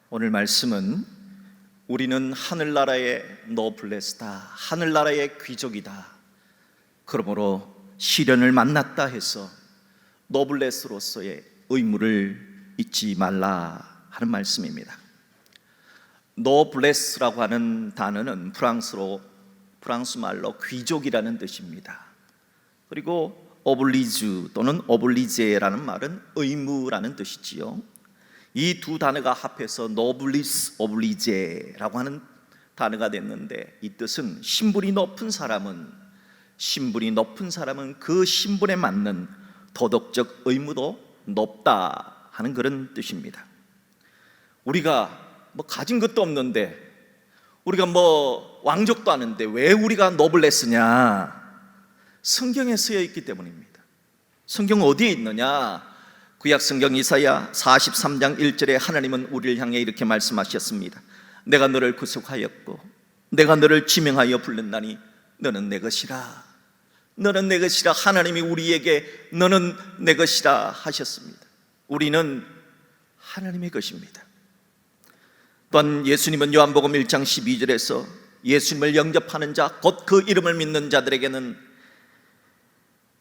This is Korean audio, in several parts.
오늘 말씀은 우리는 하늘나라의 노블레스다, 하늘나라의 귀족이다, 그러므로 시련을 만났다 해서 노블레스로서의 의무를 잊지 말라 하는 말씀입니다. 노블레스라고 하는 단어는 프랑스 말로 귀족이라는 뜻입니다. 그리고 오블리주 또는 오블리제라는 말은 의무라는 뜻이지요. 이 두 단어가 합해서 노블리스 오블리제라고 하는 단어가 됐는데, 이 뜻은 신분이 높은 사람은 그 신분에 맞는 도덕적 의무도 높다 하는 그런 뜻입니다. 우리가 가진 것도 없는데, 우리가 왕족도 아는데 왜 우리가 노블레스냐? 성경에 쓰여 있기 때문입니다. 성경 어디에 있느냐? 구약 성경 이사야 43장 1절에 하나님은 우리를 향해 이렇게 말씀하셨습니다. 내가 너를 구속하였고 내가 너를 지명하여 불렀나니 너는 내 것이라. 너는 내 것이라. 하나님이 우리에게 너는 내 것이라 하셨습니다. 우리는 하나님의 것입니다. 또한 예수님은 요한복음 1장 12절에서 예수님을 영접하는 자, 곧 그 이름을 믿는 자들에게는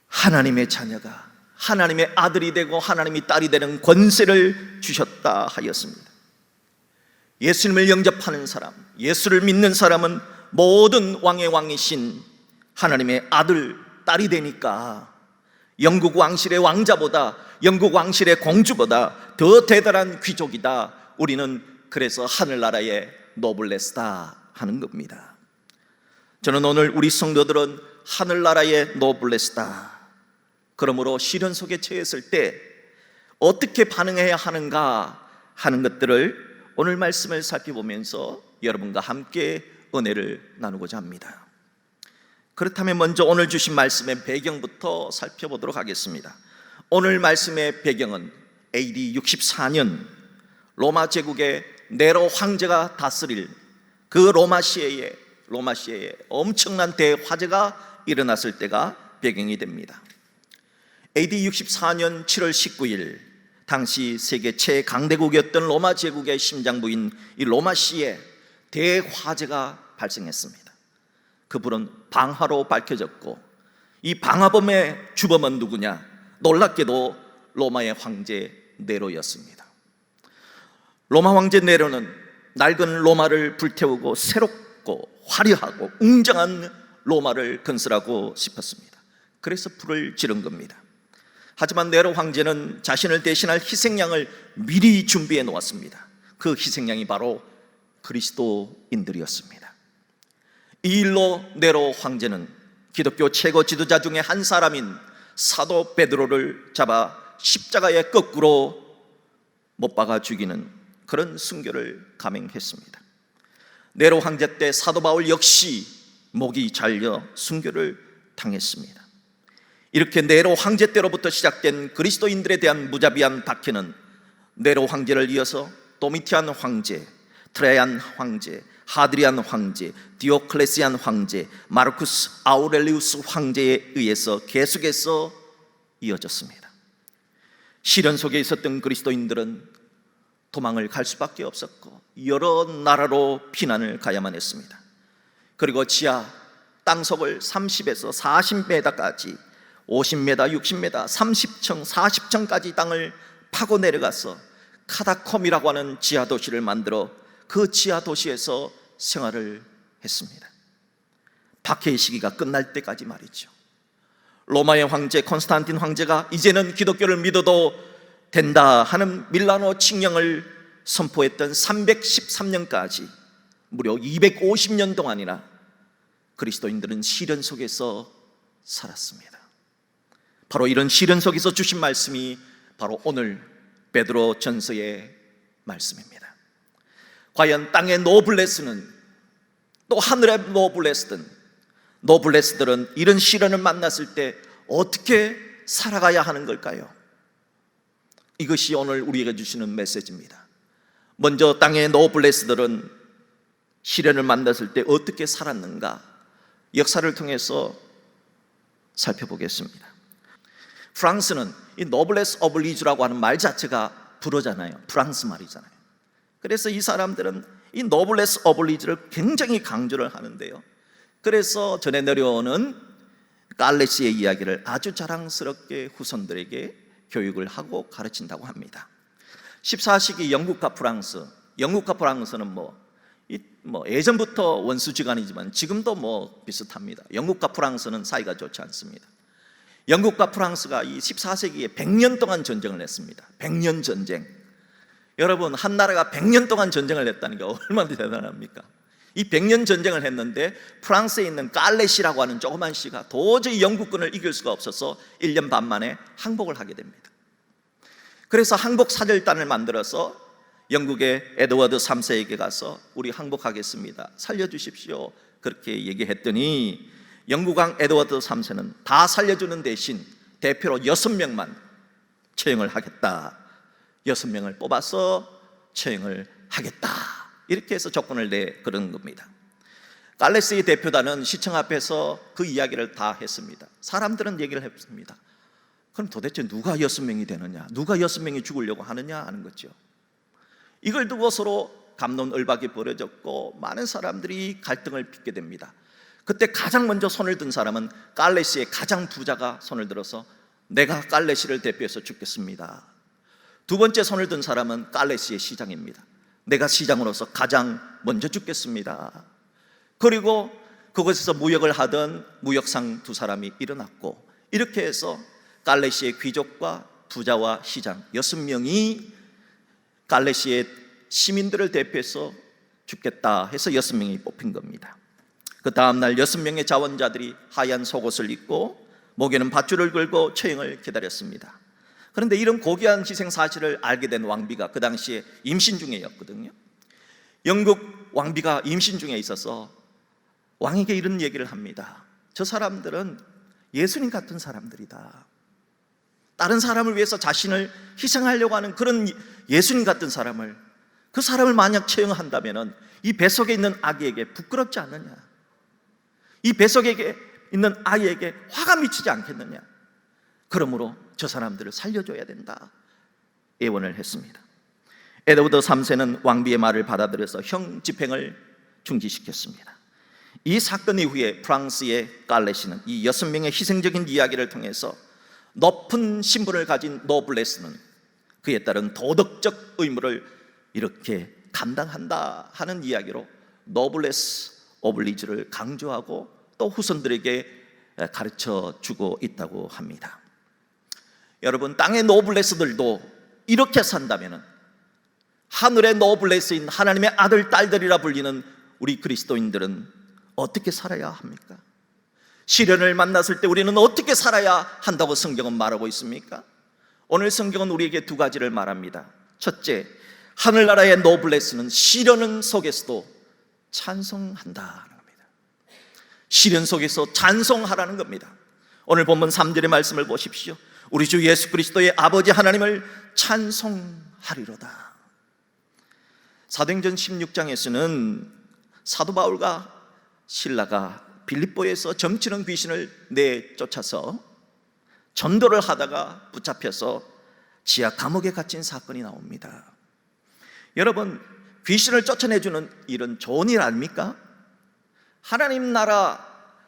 하나님의 자녀가, 하나님의 아들이 되고 하나님의 딸이 되는 권세를 주셨다 하였습니다. 예수님을 영접하는 사람, 예수를 믿는 사람은 모든 왕의 왕이신 하나님의 아들, 딸이 되니까 영국 왕실의 왕자보다, 영국 왕실의 공주보다 더 대단한 귀족이다. 우리는 그래서 하늘나라의 노블레스다 하는 겁니다. 저는 오늘 우리 성도들은 하늘나라의 노블레스다. 그러므로 시련 속에 처했을 때 어떻게 반응해야 하는가 하는 것들을 오늘 말씀을 살펴보면서 여러분과 함께 은혜를 나누고자 합니다. 그렇다면 먼저 오늘 주신 말씀의 배경부터 살펴보도록 하겠습니다. 오늘 말씀의 배경은 AD 64년 로마 제국의 네로 황제가 다스릴 그 로마 시대에 엄청난 대화재가 일어났을 때가 배경이 됩니다. AD 64년 7월 19일 당시 세계 최강대국이었던 로마 제국의 심장부인 이 로마시에 대화재가 발생했습니다. 그 불은 방화로 밝혀졌고, 이 방화범의 주범은 누구냐? 놀랍게도 로마의 황제 네로였습니다. 로마 황제 네로는 낡은 로마를 불태우고 새롭고 화려하고 웅장한 로마를 건설하고 싶었습니다. 그래서 불을 지른 겁니다. 하지만 네로 황제는 자신을 대신할 희생양을 미리 준비해 놓았습니다. 그 희생양이 바로 그리스도인들이었습니다. 이 일로 네로 황제는 기독교 최고 지도자 중에 한 사람인 사도 베드로를 잡아 십자가에 거꾸로 못 박아 죽이는 그런 순교를 감행했습니다. 네로 황제 때 사도 바울 역시 목이 잘려 순교를 당했습니다. 이렇게 네로 황제 때로부터 시작된 그리스도인들에 대한 무자비한 박해는 네로 황제를 이어서 도미티안 황제, 트라얀 황제, 하드리안 황제, 디오클레시안 황제, 마르쿠스 아우렐리우스 황제에 의해서 계속해서 이어졌습니다. 시련 속에 있었던 그리스도인들은 도망을 갈 수밖에 없었고 여러 나라로 피난을 가야만 했습니다. 그리고 지하 땅속을 30에서 40m까지 50m, 60m, 30층, 40층까지 땅을 파고 내려가서 카다콤이라고 하는 지하 도시를 만들어 그 지하 도시에서 생활을 했습니다. 박해의 시기가 끝날 때까지 말이죠. 로마의 황제 콘스탄틴 황제가 이제는 기독교를 믿어도 된다 하는 밀라노 칙령을 선포했던 313년까지 무려 250년 동안이나 그리스도인들은 시련 속에서 살았습니다. 바로 이런 시련 속에서 주신 말씀이 바로 오늘 베드로 전서의 말씀입니다. 과연 땅의 노블레스는 또 하늘의 노블레스들은 이런 시련을 만났을 때 어떻게 살아가야 하는 걸까요? 이것이 오늘 우리에게 주시는 메시지입니다. 먼저 땅의 노블레스들은 시련을 만났을 때 어떻게 살았는가, 역사를 통해서 살펴보겠습니다. 프랑스는 이 노블레스 오블리주라고 하는 말 자체가 불어잖아요. 프랑스 말이잖아요. 그래서 이 사람들은 이 노블레스 오블리주를 굉장히 강조를 하는데요. 그래서 전해 내려오는 갈레시의 이야기를 아주 자랑스럽게 후손들에게 교육을 하고 가르친다고 합니다. 14세기 영국과 프랑스는 예전부터 원수지간이지만 지금도 비슷합니다. 영국과 프랑스는 사이가 좋지 않습니다. 영국과 프랑스가 이 14세기에 100년 동안 전쟁을 했습니다. 100년 전쟁. 여러분, 한 나라가 100년 동안 전쟁을 했다는 게 얼마나 대단합니까? 이 100년 전쟁을 했는데 프랑스에 있는 깔레시라고 하는 조그만 시가 도저히 영국군을 이길 수가 없어서 1년 반 만에 항복을 하게 됩니다. 그래서 항복 사절단을 만들어서 영국의 에드워드 3세에게 가서 우리 항복하겠습니다, 살려주십시오, 그렇게 얘기했더니 영국왕 에드워드 3세는 다 살려주는 대신 대표로 6명만 처형을 하겠다, 6명을 뽑아서 처형을 하겠다, 이렇게 해서 조건을 그런 겁니다. 갈레스의 대표단은 시청 앞에서 그 이야기를 다 했습니다. 사람들은 얘기를 했습니다. 그럼 도대체 누가 6명이 되느냐, 누가 6명이 죽으려고 하느냐 하는 거죠. 이걸 두고 서로 갑론을박이 벌어졌고 많은 사람들이 갈등을 빚게 됩니다. 그때 가장 먼저 손을 든 사람은 갈레시의 가장 부자가 손을 들어서 내가 갈레시를 대표해서 죽겠습니다. 두 번째 손을 든 사람은 갈레시의 시장입니다. 내가 시장으로서 가장 먼저 죽겠습니다. 그리고 그곳에서 무역을 하던 무역상 두 사람이 일어났고, 이렇게 해서 갈레시의 귀족과 부자와 시장 6명이 갈레시의 시민들을 대표해서 죽겠다 해서 6명이 뽑힌 겁니다. 그 다음날 6명의 자원자들이 하얀 속옷을 입고 목에는 밧줄을 걸고 처형을 기다렸습니다. 그런데 이런 고귀한 희생 사실을 알게 된 왕비가 그 당시에 임신 중이었거든요. 영국 왕비가 임신 중에 있어서 왕에게 이런 얘기를 합니다. 저 사람들은 예수님 같은 사람들이다. 다른 사람을 위해서 자신을 희생하려고 하는 그런 예수님 같은 사람을, 그 사람을 만약 처형한다면 이 뱃속에 있는 아기에게 부끄럽지 않느냐, 이 뱃속에 있는 아이에게 화가 미치지 않겠느냐, 그러므로 저 사람들을 살려줘야 된다 예언을 했습니다. 에드워드 3세는 왕비의 말을 받아들여서 형 집행을 중지시켰습니다. 이 사건 이후에 프랑스의 갈레시는 이 6명의 희생적인 이야기를 통해서 높은 신분을 가진 노블레스는 그에 따른 도덕적 의무를 이렇게 감당한다 하는 이야기로 노블레스 오블리주를 강조하고 또 후손들에게 가르쳐 주고 있다고 합니다. 여러분, 땅의 노블레스들도 이렇게 산다면 하늘의 노블레스인 하나님의 아들, 딸들이라 불리는 우리 그리스도인들은 어떻게 살아야 합니까? 시련을 만났을 때 우리는 어떻게 살아야 한다고 성경은 말하고 있습니까? 오늘 성경은 우리에게 두 가지를 말합니다. 첫째, 하늘나라의 노블레스는 시련 속에서도 찬송한다는 겁니다. 시련 속에서 찬송하라는 겁니다. 오늘 본문 3절의 말씀을 보십시오. 우리 주 예수 그리스도의 아버지 하나님을 찬송하리로다. 사도행전 16장에서는 사도 바울과 실라가 빌립보에서 점치는 귀신을 내쫓아서 전도를 하다가 붙잡혀서 지하 감옥에 갇힌 사건이 나옵니다. 여러분, 귀신을 쫓아내주는 일은 좋은 일 아닙니까? 하나님 나라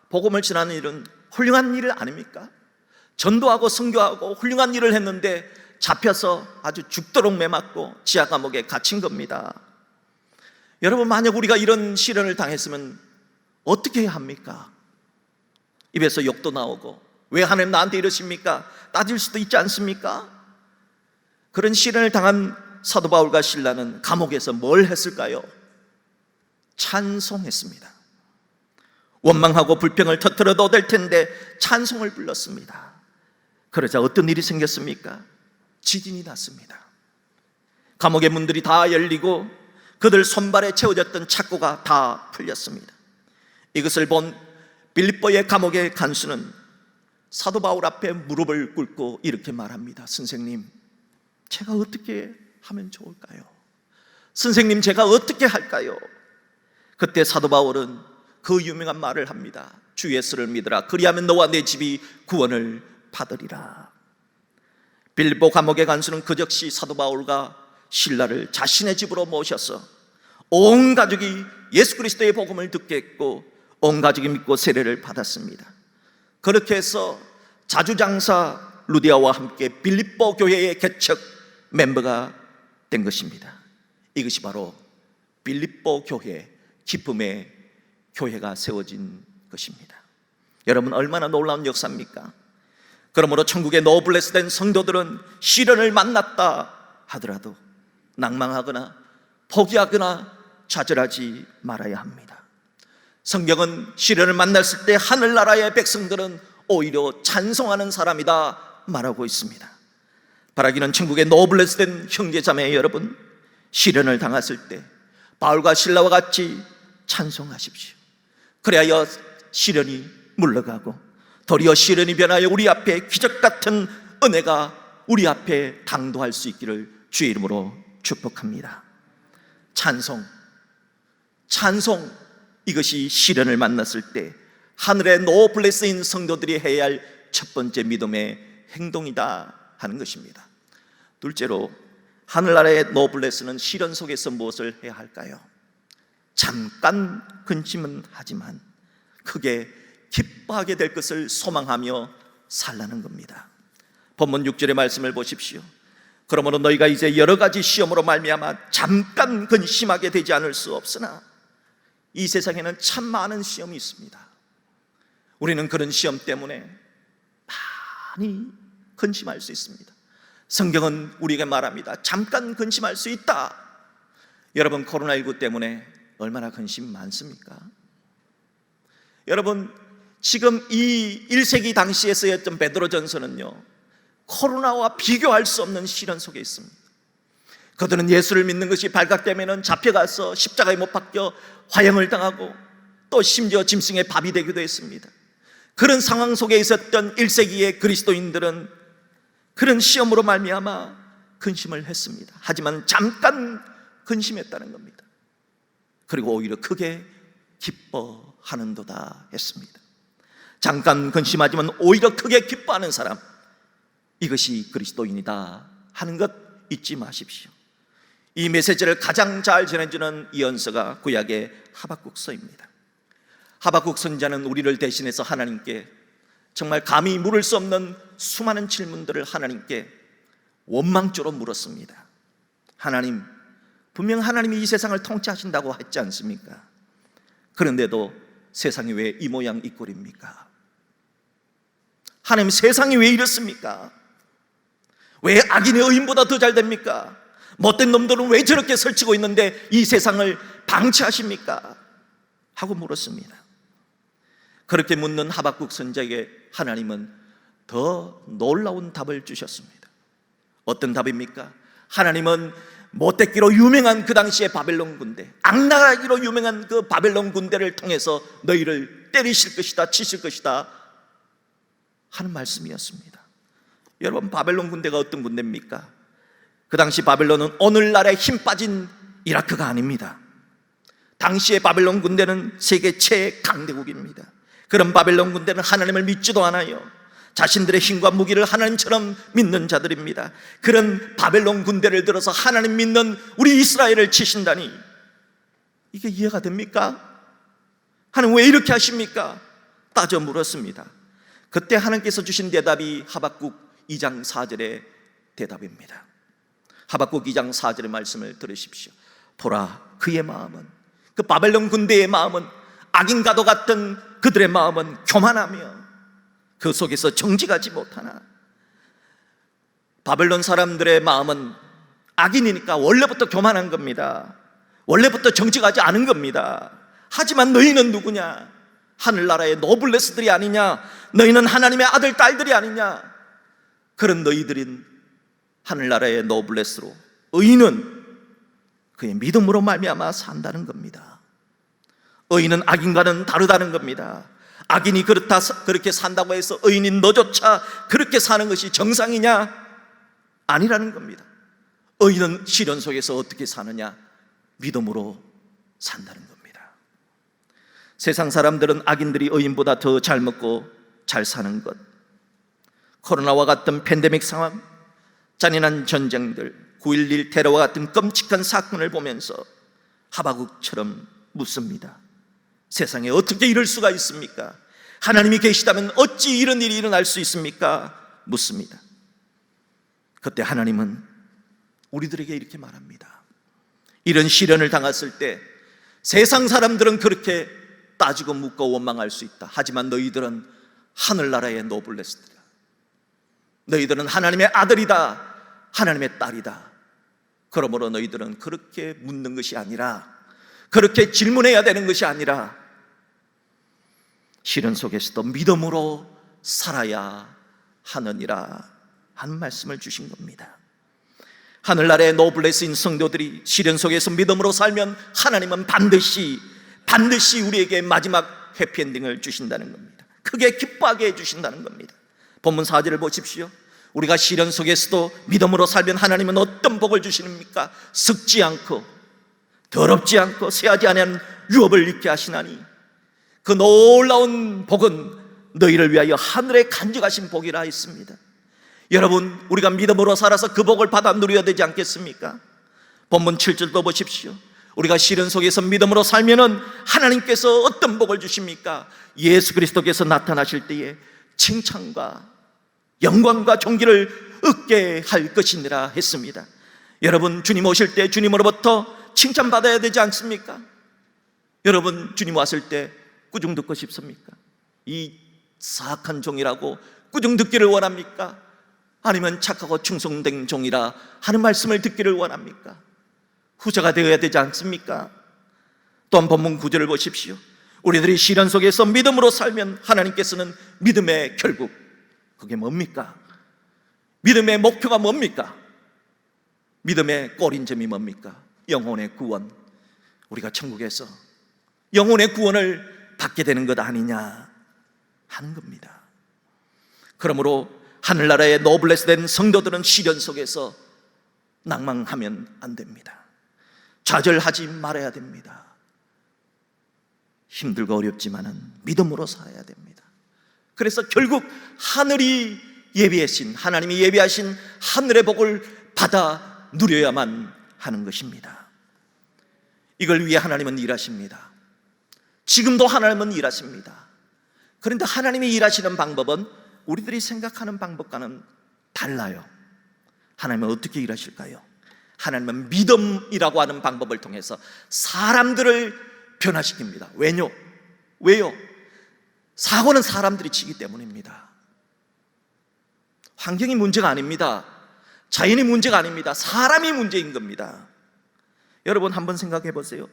복음을 전하는 일은 훌륭한 일 아닙니까? 전도하고 선교하고 훌륭한 일을 했는데 잡혀서 아주 죽도록 매맞고 지하 감옥에 갇힌 겁니다. 여러분, 만약 우리가 이런 시련을 당했으면 어떻게 해야 합니까? 입에서 욕도 나오고 왜 하나님 나한테 이러십니까? 따질 수도 있지 않습니까? 그런 시련을 당한 사도 바울과 실라는 감옥에서 뭘 했을까요? 찬송했습니다. 원망하고 불평을 터뜨려도 될 텐데 찬송을 불렀습니다. 그러자 어떤 일이 생겼습니까? 지진이 났습니다. 감옥의 문들이 다 열리고 그들 손발에 채워졌던 착고가 다 풀렸습니다. 이것을 본 빌립보의 감옥의 간수는 사도 바울 앞에 무릎을 꿇고 이렇게 말합니다. 선생님, 제가 어떻게 하면 좋을까요? 선생님, 제가 어떻게 할까요? 그때 사도 바울은 그 유명한 말을 합니다. 주 예수를 믿으라. 그리하면 너와 내 집이 구원을 받으리라. 빌립보 감옥의 간수는 그 즉시 사도 바울과 신라를 자신의 집으로 모셔서 온 가족이 예수 그리스도의 복음을 듣게 했고 온 가족이 믿고 세례를 받았습니다. 그렇게 해서 자주장사 루디아와 함께 빌립보 교회의 개척 멤버가 된 것입니다. 이것이 바로 빌립보 교회, 기쁨의 교회가 세워진 것입니다. 여러분, 얼마나 놀라운 역사입니까? 그러므로 천국의 노블레스된 성도들은 시련을 만났다 하더라도 낭망하거나 포기하거나 좌절하지 말아야 합니다. 성경은 시련을 만났을 때 하늘나라의 백성들은 오히려 찬송하는 사람이다 말하고 있습니다. 바라기는 천국의 노블레스된 형제자매 여러분, 시련을 당했을 때 바울과 실라와 같이 찬송하십시오. 그래야 시련이 물러가고 도리어 시련이 변하여 우리 앞에 기적 같은 은혜가 우리 앞에 당도할 수 있기를 주의 이름으로 축복합니다. 찬송, 이것이 시련을 만났을 때 하늘의 노블레스인 성도들이 해야 할 첫 번째 믿음의 행동이다 하는 것입니다. 둘째로, 하늘나라의 노블레스는 시련 속에서 무엇을 해야 할까요? 잠깐 근심은 하지만 크게 기뻐하게 될 것을 소망하며 살라는 겁니다. 본문 6절의 말씀을 보십시오. 그러므로 너희가 이제 여러 가지 시험으로 말미암아 잠깐 근심하게 되지 않을 수 없으나 이 세상에는 참 많은 시험이 있습니다. 우리는 그런 시험 때문에 많이 근심할 수 있습니다. 성경은 우리에게 말합니다. 잠깐 근심할 수 있다. 여러분, 코로나19 때문에 얼마나 근심 많습니까? 여러분, 지금 이 1세기 당시에 쓰였던 베드로전서는요, 코로나와 비교할 수 없는 시련 속에 있습니다. 그들은 예수를 믿는 것이 발각되면 잡혀가서 십자가에 못 박혀 화형을 당하고 또 심지어 짐승의 밥이 되기도 했습니다. 그런 상황 속에 있었던 1세기의 그리스도인들은 그런 시험으로 말미암아 근심을 했습니다. 하지만 잠깐 근심했다는 겁니다. 그리고 오히려 크게 기뻐하는도다 했습니다. 잠깐 근심하지만 오히려 크게 기뻐하는 사람, 이것이 그리스도인이다 하는 것 잊지 마십시오. 이 메시지를 가장 잘 전해주는 예언서가 구약의 하박국서입니다. 하박국 선지자는 우리를 대신해서 하나님께 정말 감히 물을 수 없는 수많은 질문들을 하나님께 원망조로 물었습니다. 하나님, 분명 하나님이 이 세상을 통치하신다고 했지 않습니까? 그런데도 세상이 왜 이 모양 이 꼴입니까? 하나님, 세상이 왜 이렇습니까? 왜 악인의 의인보다 더 잘 됩니까? 못된 놈들은 왜 저렇게 설치고 있는데 이 세상을 방치하십니까? 하고 물었습니다. 그렇게 묻는 하박국 선지자에게 하나님은 더 놀라운 답을 주셨습니다. 어떤 답입니까? 하나님은 못되기로 유명한 그 당시의 바벨론 군대, 악랄하기로 유명한 그 바벨론 군대를 통해서 너희를 때리실 것이다, 치실 것이다 하는 말씀이었습니다. 여러분, 바벨론 군대가 어떤 군대입니까? 그 당시 바벨론은 오늘날의 힘 빠진 이라크가 아닙니다. 당시의 바벨론 군대는 세계 최강대국입니다. 그런 바벨론 군대는 하나님을 믿지도 않아요. 자신들의 힘과 무기를 하나님처럼 믿는 자들입니다. 그런 바벨론 군대를 들어서 하나님 믿는 우리 이스라엘을 치신다니, 이게 이해가 됩니까? 하나님 왜 이렇게 하십니까? 따져 물었습니다. 그때 하나님께서 주신 대답이 하박국 2장 4절의 대답입니다. 하박국 2장 4절의 말씀을 들으십시오. 보라, 그의 마음은, 그 바벨론 군대의 마음은, 악인과도 같은 그들의 마음은 교만하며 그 속에서 정직하지 못하나. 바벨론 사람들의 마음은 악인이니까 원래부터 교만한 겁니다. 원래부터 정직하지 않은 겁니다. 하지만 너희는 누구냐? 하늘나라의 노블레스들이 아니냐? 너희는 하나님의 아들, 딸들이 아니냐? 그런 너희들인 하늘나라의 노블레스로, 의인은 그의 믿음으로 말미암아 산다는 겁니다. 의인은 악인과는 다르다는 겁니다. 악인이 그렇게 산다고 해서 의인인 너조차 그렇게 사는 것이 정상이냐? 아니라는 겁니다. 의인은 시련 속에서 어떻게 사느냐? 믿음으로 산다는 겁니다. 세상 사람들은 악인들이 의인보다 더 잘 먹고 잘 사는 것, 코로나와 같은 팬데믹 상황, 잔인한 전쟁들, 9.11 테러와 같은 끔찍한 사건을 보면서 하박국처럼 묻습니다. 세상에 어떻게 이럴 수가 있습니까? 하나님이 계시다면 어찌 이런 일이 일어날 수 있습니까? 묻습니다. 그때 하나님은 우리들에게 이렇게 말합니다. 이런 시련을 당했을 때 세상 사람들은 그렇게 따지고 묻고 원망할 수 있다. 하지만 너희들은 하늘나라의 노블레스들이다. 너희들은 하나님의 아들이다, 하나님의 딸이다. 그러므로 너희들은 그렇게 묻는 것이 아니라, 그렇게 질문해야 되는 것이 아니라 시련 속에서도 믿음으로 살아야 하느니라 하는 말씀을 주신 겁니다. 하늘나라의 노블레스인 성도들이 시련 속에서 믿음으로 살면 하나님은 반드시 우리에게 마지막 해피엔딩을 주신다는 겁니다. 크게 기뻐하게 해주신다는 겁니다. 본문 4절을 보십시오. 우리가 시련 속에서도 믿음으로 살면 하나님은 어떤 복을 주시십니까? 썩지 않고 더럽지 않고 쇠하지 않은 유업을 입게 하시나니 그 놀라운 복은 너희를 위하여 하늘에 간직하신 복이라 했습니다. 여러분, 우리가 믿음으로 살아서 그 복을 받아 누려야 되지 않겠습니까? 본문 7절도 보십시오. 우리가 시련 속에서 믿음으로 살면은 하나님께서 어떤 복을 주십니까? 예수 그리스도께서 나타나실 때에 칭찬과 영광과 존귀를 얻게 할 것이니라 했습니다. 여러분, 주님 오실 때 주님으로부터 칭찬받아야 되지 않습니까? 여러분, 주님 왔을 때 꾸중 듣고 싶습니까? 이 사악한 종이라고 꾸중 듣기를 원합니까? 아니면 착하고 충성된 종이라 하는 말씀을 듣기를 원합니까? 후자가 되어야 되지 않습니까? 또한 본문 9절을 보십시오. 우리들이 시련 속에서 믿음으로 살면 하나님께서는 믿음의 결국, 그게 뭡니까? 믿음의 목표가 뭡니까? 믿음의 꼬린점이 뭡니까? 영혼의 구원. 우리가 천국에서 영혼의 구원을 받게 되는 것 아니냐 하는 겁니다. 그러므로 하늘나라의 노블레스 된 성도들은 시련 속에서 낭망하면 안 됩니다. 좌절하지 말아야 됩니다. 힘들고 어렵지만은 믿음으로 살아야 됩니다. 그래서 결국 하늘이 예비하신, 하나님이 예비하신 하늘의 복을 받아 누려야만 하는 것입니다. 이걸 위해 하나님은 일하십니다. 지금도 하나님은 일하십니다. 그런데 하나님이 일하시는 방법은 우리들이 생각하는 방법과는 달라요. 하나님은 어떻게 일하실까요? 하나님은 믿음이라고 하는 방법을 통해서 사람들을 변화시킵니다. 왜요? 사고는 사람들이 치기 때문입니다. 환경이 문제가 아닙니다. 자연이 문제가 아닙니다. 사람이 문제인 겁니다. 여러분, 한번 생각해 보세요.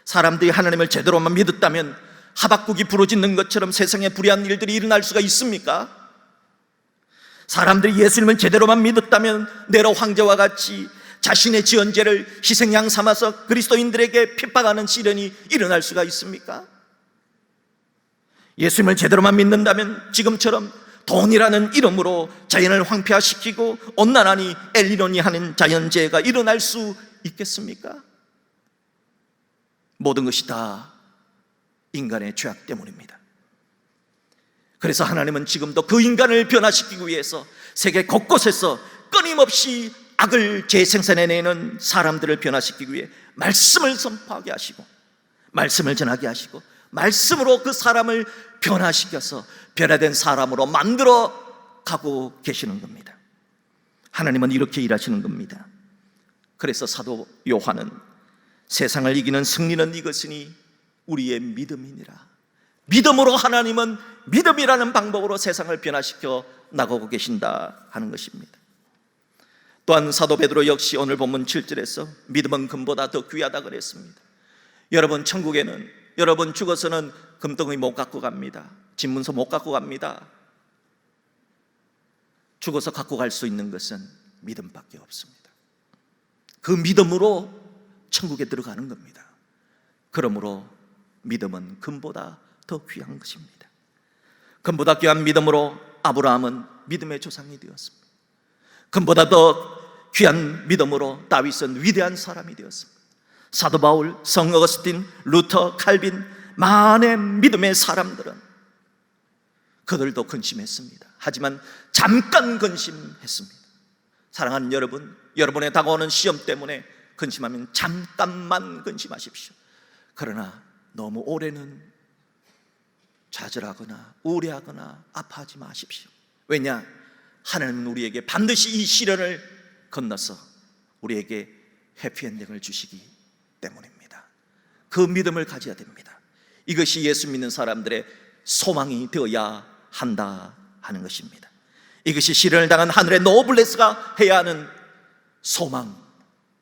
사람들이 하나님을 제대로만 믿었다면 하박국이 부르짖는 것처럼 세상에 불의한 일들이 일어날 수가 있습니까? 사람들이 예수님을 제대로만 믿었다면 네로 황제와 같이 자신의 지은 죄를 희생양 삼아서 그리스도인들에게 핍박하는 시련이 일어날 수가 있습니까? 예수님을 제대로만 믿는다면 지금처럼 돈이라는 이름으로 자연을 황폐화시키고 온난하니 엘니노니 하는 자연재해가 일어날 수 있겠습니까? 모든 것이 다 인간의 죄악 때문입니다. 그래서 하나님은 지금도 그 인간을 변화시키기 위해서 세계 곳곳에서 끊임없이 악을 재생산해내는 사람들을 변화시키기 위해 말씀을 선포하게 하시고 말씀을 전하게 하시고 말씀으로 그 사람을 변화시켜서 변화된 사람으로 만들어 가고 계시는 겁니다. 하나님은 이렇게 일하시는 겁니다. 그래서 사도 요한은 세상을 이기는 승리는 이것이니 우리의 믿음이니라. 믿음으로 하나님은 믿음이라는 방법으로 세상을 변화시켜 나가고 계신다 하는 것입니다. 또한 사도 베드로 역시 오늘 본문 7절에서 믿음은 금보다 더 귀하다 그랬습니다. 여러분, 천국에는 여러분 죽어서는 금덩이 못 갖고 갑니다. 집문서 못 갖고 갑니다. 죽어서 갖고 갈 수 있는 것은 믿음밖에 없습니다. 그 믿음으로 천국에 들어가는 겁니다. 그러므로 믿음은 금보다 더 귀한 것입니다. 금보다 귀한 믿음으로 아브라함은 믿음의 조상이 되었습니다. 금보다 더 귀한 믿음으로 다윗은 위대한 사람이 되었습니다. 사도 바울, 성 어거스틴, 루터, 칼빈, 많은 믿음의 사람들은 그들도 근심했습니다. 하지만 잠깐 근심했습니다. 사랑하는 여러분, 여러분의 다가오는 시험 때문에 근심하면 잠깐만 근심하십시오. 그러나 너무 오래는 좌절하거나 우울해하거나 아파하지 마십시오. 왜냐? 하나님은 우리에게 반드시 이 시련을 건너서 우리에게 해피엔딩을 주시기 때문입니다. 그 믿음을 가져야 됩니다. 이것이 예수 믿는 사람들의 소망이 되어야 한다 하는 것입니다. 이것이 시련을 당한 하늘의 노블레스가 해야 하는 소망,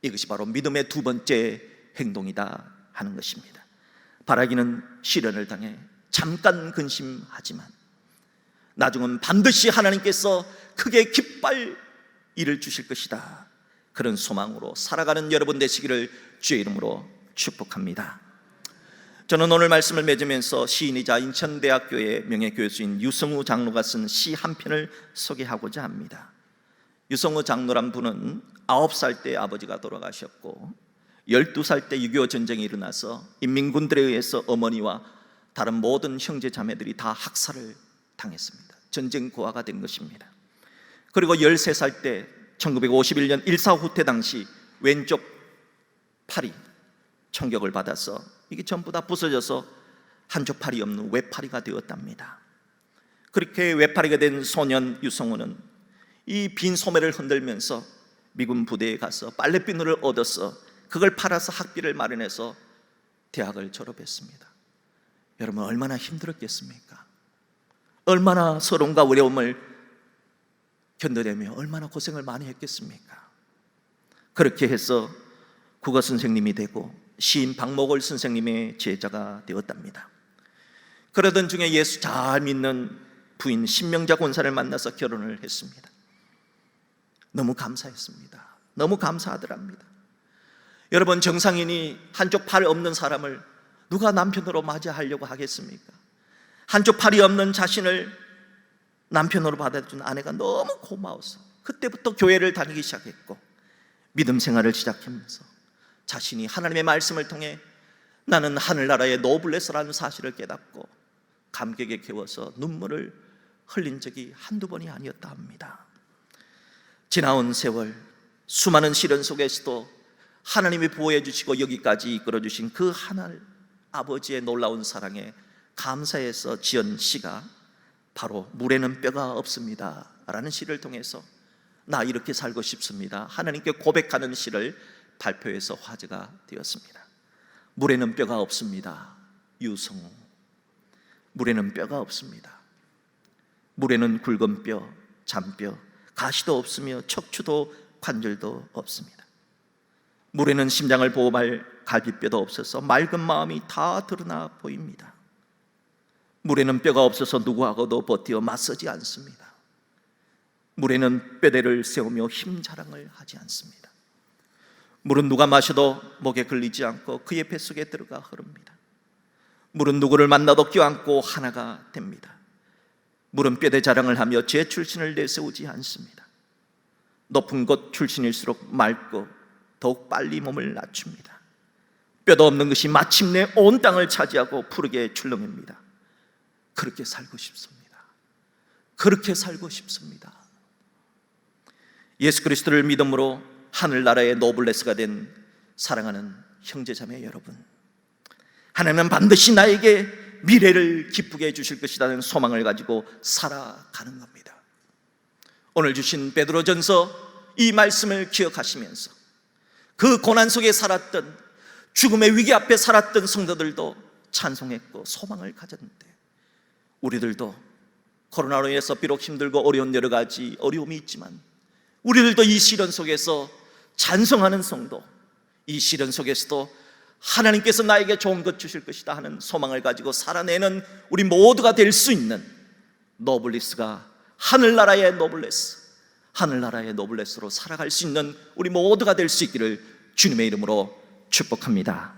이것이 바로 믿음의 두 번째 행동이다 하는 것입니다. 바라기는 시련을 당해 잠깐 근심하지만 나중은 반드시 하나님께서 크게 기뻐할 일을 주실 것이다, 그런 소망으로 살아가는 여러분 되시기를 주의 이름으로 축복합니다. 저는 오늘 말씀을 맺으면서 시인이자 인천대학교의 명예교수인 유성우 장로가 쓴 시 한 편을 소개하고자 합니다. 유성우 장로란 분은 9살 때 아버지가 돌아가셨고 12살 때 6.25 전쟁이 일어나서 인민군들에 의해서 어머니와 다른 모든 형제 자매들이 다 학살을 당했습니다. 전쟁 고아가 된 것입니다. 그리고 13살 때 1951년 1.4 후퇴 당시 왼쪽 팔이 총격을 받아서 이게 전부 다 부서져서 한쪽 팔이 없는 외팔이가 되었답니다. 그렇게 외팔이가 된 소년 유성우는 이 빈 소매를 흔들면서 미군 부대에 가서 빨래비누를 얻어서 그걸 팔아서 학비를 마련해서 대학을 졸업했습니다. 여러분, 얼마나 힘들었겠습니까? 얼마나 서러움과 어려움을 견뎌내며 얼마나 고생을 많이 했겠습니까? 그렇게 해서 국어 선생님이 되고 시인 박목월 선생님의 제자가 되었답니다. 그러던 중에 예수 잘 믿는 부인 신명자 권사를 만나서 결혼을 했습니다. 너무 감사했습니다. 너무 감사하더랍니다. 여러분, 정상인이 한쪽 팔 없는 사람을 누가 남편으로 맞이하려고 하겠습니까? 한쪽 팔이 없는 자신을 남편으로 받아준 아내가 너무 고마워서 그때부터 교회를 다니기 시작했고 믿음 생활을 시작하면서 자신이 하나님의 말씀을 통해 나는 하늘나라의 노블레스라는 사실을 깨닫고 감격에 겨워서 눈물을 흘린 적이 한두 번이 아니었다 합니다. 지나온 세월, 수많은 시련 속에서도 하나님이 보호해 주시고 여기까지 이끌어 주신 그 하늘 아버지의 놀라운 사랑에 감사해서 지은 시가 바로 물에는 뼈가 없습니다 라는 시를 통해서 나 이렇게 살고 싶습니다 하나님께 고백하는 시를 발표해서 화제가 되었습니다. 물에는 뼈가 없습니다. 유성우. 물에는 뼈가 없습니다. 물에는 굵은 뼈, 잔뼈, 가시도 없으며 척추도 관절도 없습니다. 물에는 심장을 보호할 갈비뼈도 없어서 맑은 마음이 다 드러나 보입니다. 물에는 뼈가 없어서 누구하고도 버티어 맞서지 않습니다. 물에는 뼈대를 세우며 힘 자랑을 하지 않습니다. 물은 누가 마셔도 목에 걸리지 않고 그의 뱃속에 들어가 흐릅니다. 물은 누구를 만나도 껴안고 하나가 됩니다. 물은 뼈대 자랑을 하며 제 출신을 내세우지 않습니다. 높은 곳 출신일수록 맑고 더욱 빨리 몸을 낮춥니다. 뼈도 없는 것이 마침내 온 땅을 차지하고 푸르게 출렁입니다. 그렇게 살고 싶습니다. 그렇게 살고 싶습니다. 예수 그리스도를 믿음으로 하늘나라의 노블레스가 된 사랑하는 형제자매 여러분, 하나님은 반드시 나에게 미래를 기쁘게 해주실 것이라는 소망을 가지고 살아가는 겁니다. 오늘 주신 베드로전서 이 말씀을 기억하시면서 그 고난 속에 살았던, 죽음의 위기 앞에 살았던 성도들도 찬송했고 소망을 가졌는데, 우리들도 코로나로 인해서 비록 힘들고 어려운 여러 가지 어려움이 있지만 우리들도 이 시련 속에서 찬송하는 성도, 이 시련 속에서도 하나님께서 나에게 좋은 것 주실 것이다 하는 소망을 가지고 살아내는 우리 모두가 될 수 있는 노블레스가 하늘나라의 노블레스, 하늘나라의 노블레스로 살아갈 수 있는 우리 모두가 될 수 있기를 주님의 이름으로 축복합니다.